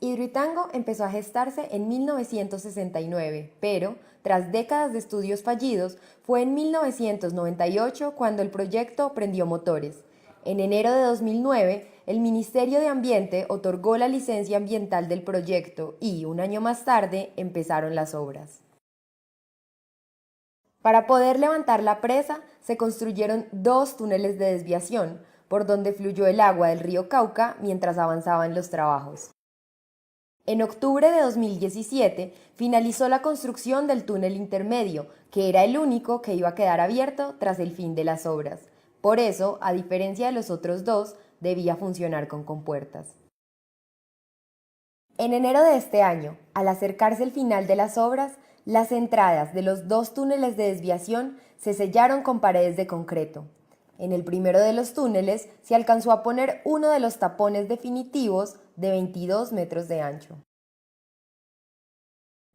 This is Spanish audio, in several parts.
Hidroituango empezó a gestarse en 1969, pero, tras décadas de estudios fallidos, fue en 1998 cuando el proyecto prendió motores. En enero de 2009, el Ministerio de Ambiente otorgó la licencia ambiental del proyecto y, un año más tarde, empezaron las obras. Para poder levantar la presa, se construyeron 2 túneles de desviación, por donde fluyó el agua del río Cauca mientras avanzaban los trabajos. En octubre de 2017 finalizó la construcción del túnel intermedio, que era el único que iba a quedar abierto tras el fin de las obras. Por eso, a diferencia de los otros 2, debía funcionar con compuertas. En enero de este año, al acercarse el final de las obras, las entradas de los 2 túneles de desviación se sellaron con paredes de concreto. En el primero de los túneles se alcanzó a poner uno de los tapones definitivos de 22 metros de ancho.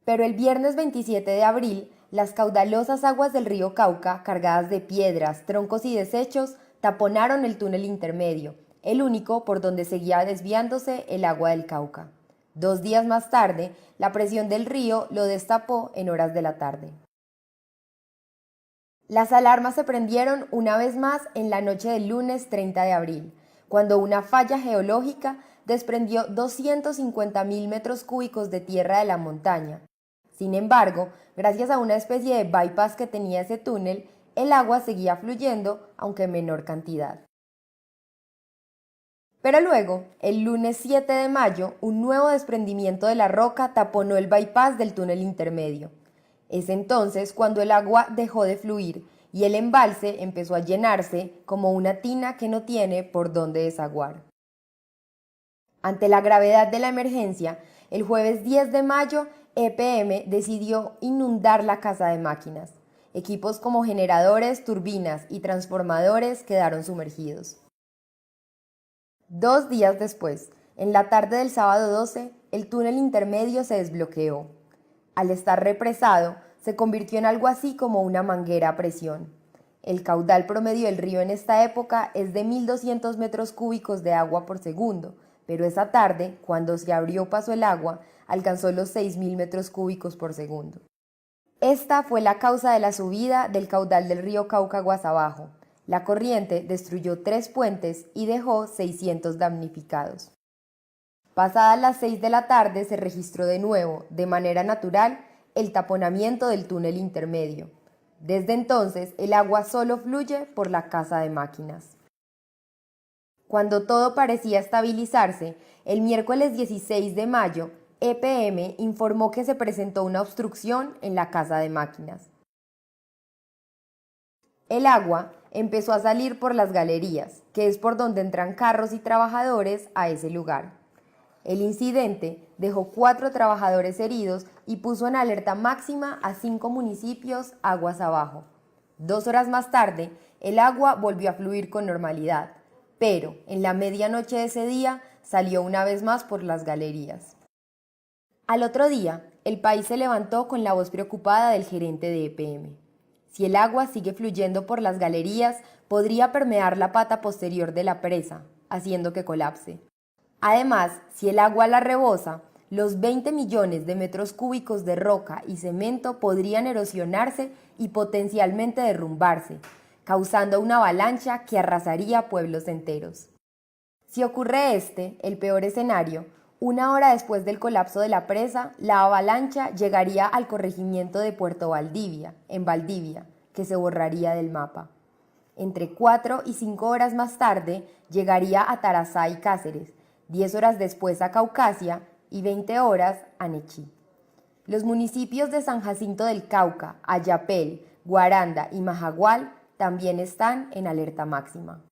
Pero el viernes 27 de abril, las caudalosas aguas del río Cauca, cargadas de piedras, troncos y desechos, taponaron el túnel intermedio, el único por donde seguía desviándose el agua del Cauca. 2 días más tarde, la presión del río lo destapó en horas de la tarde. Las alarmas se prendieron una vez más en la noche del lunes 30 de abril, cuando una falla geológica desprendió 250.000 metros cúbicos de tierra de la montaña. Sin embargo, gracias a una especie de bypass que tenía ese túnel, el agua seguía fluyendo, aunque en menor cantidad. Pero luego, el lunes 7 de mayo, un nuevo desprendimiento de la roca taponó el bypass del túnel intermedio. Es entonces cuando el agua dejó de fluir y el embalse empezó a llenarse como una tina que no tiene por dónde desaguar. Ante la gravedad de la emergencia, el jueves 10 de mayo, EPM decidió inundar la casa de máquinas. Equipos como generadores, turbinas y transformadores quedaron sumergidos. 2 días después, en la tarde del sábado 12, el túnel intermedio se desbloqueó. Al estar represado, se convirtió en algo así como una manguera a presión. El caudal promedio del río en esta época es de 1.200 metros cúbicos de agua por segundo, pero esa tarde, cuando se abrió paso el agua, alcanzó los 6.000 metros cúbicos por segundo. Esta fue la causa de la subida del caudal del río Cauca aguas abajo. La corriente destruyó 3 puentes y dejó 600 damnificados. Pasadas las 6 de la tarde se registró de nuevo, de manera natural, el taponamiento del túnel intermedio. Desde entonces, el agua solo fluye por la casa de máquinas. Cuando todo parecía estabilizarse, el miércoles 16 de mayo, EPM informó que se presentó una obstrucción en la casa de máquinas. El agua empezó a salir por las galerías, que es por donde entran carros y trabajadores a ese lugar. El incidente dejó 4 trabajadores heridos y puso en alerta máxima a 5 municipios aguas abajo. 2 horas más tarde, el agua volvió a fluir con normalidad, pero en la medianoche de ese día salió una vez más por las galerías. Al otro día, el país se levantó con la voz preocupada del gerente de EPM. Si el agua sigue fluyendo por las galerías, podría permear la pata posterior de la presa, haciendo que colapse. Además, si el agua la rebosa, los 20 millones de metros cúbicos de roca y cemento podrían erosionarse y potencialmente derrumbarse, causando una avalancha que arrasaría pueblos enteros. Si ocurre el peor escenario, 1 hora después del colapso de la presa, la avalancha llegaría al corregimiento de Puerto Valdivia, en Valdivia, que se borraría del mapa. Entre 4 y 5 horas más tarde, llegaría a Tarazá y Cáceres, 10 horas después a Caucasia y 20 horas a Nechí. Los municipios de San Jacinto del Cauca, Ayapel, Guaranda y Majagual también están en alerta máxima.